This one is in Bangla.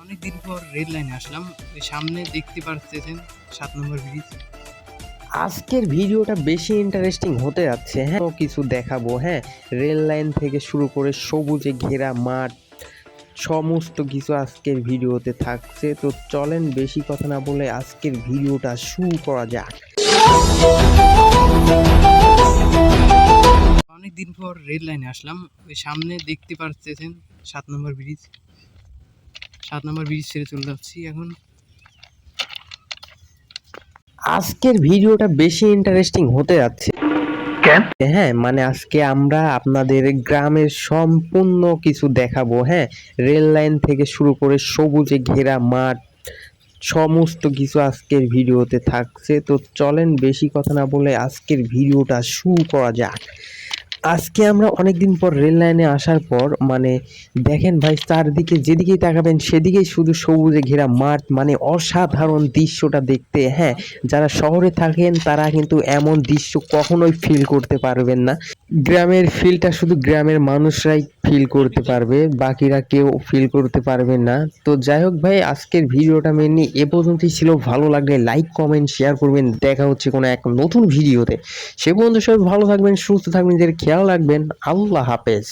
অনেকদিন পর রেল লাইনে আসলাম। ওই সামনে দেখতে পাচ্ছেন 7 নম্বর ব্রিজ। আজকের ভিডিওটা বেশি ইন্টারেস্টিং হতে যাচ্ছে। হ্যাঁ, কিছু দেখাবো। হ্যাঁ, রেল লাইন থেকে শুরু করে সবুজে ঘেরা মাঠ, সমস্ত কিছু আজকের ভিডিওতে থাকছে। তো চলেন বেশি কথা না বলে আজকের ভিডিওটা শুরু করা যাক। অনেকদিন পর রেল লাইনে আসলাম। ওই সামনে দেখতে পাচ্ছেন 7 নম্বর ব্রিজ। 7 নম্বর ব্রিজ ছেড়ে চলে যাচ্ছি এখন। আজকের ভিডিওটা বেশি ইন্টারেস্টিং হতে যাচ্ছে। হ্যাঁ, মানে আজকে আমরা আপনাদের গ্রামের সম্পূর্ণ কিছু দেখাবো। হ্যাঁ, রেল লাইন থেকে শুরু করে সবুজে ঘেরা মাঠ, সমস্ত কিছু আজকের ভিডিওতে থাকছে। তো চলেন বেশি কথা না বলে আজকের ভিডিওটা শুরু করা যাক। আজকে আমরা অনেকদিন পর রেল লাইনে আসার পর দেখেন ভাই, চারদিকে যেদিকেই তাকাবেন সেদিকেই শুধু সবুজে ঘেরা মাঠ, মানে অসাধারণ দৃশ্যটা দেখতে। হ্যাঁ, যারা শহরে থাকেন তারা কিন্তু এমন দৃশ্য কখনোই ফিল করতে পারবেন না। গ্রামের ফিলটা শুধু গ্রামের মানুষরাই ফিল করতে পারবে, বাকিরা কেউ ফিল করতে পারবে না। তো যাই হোক ভাই, আজকের ভিডিওটা মেনলি এ পর্যন্তই ছিল। ভালো লাগলে লাইক কমেন্ট শেয়ার করবেন। দেখা হচ্ছে কোনো এক নতুন ভিডিওতে। সে পর্যন্ত সবাই ভালো থাকবেন, সুস্থ থাকবেন, নিজের খেয়াল রাখবেন। আল্লাহ হাফেজ।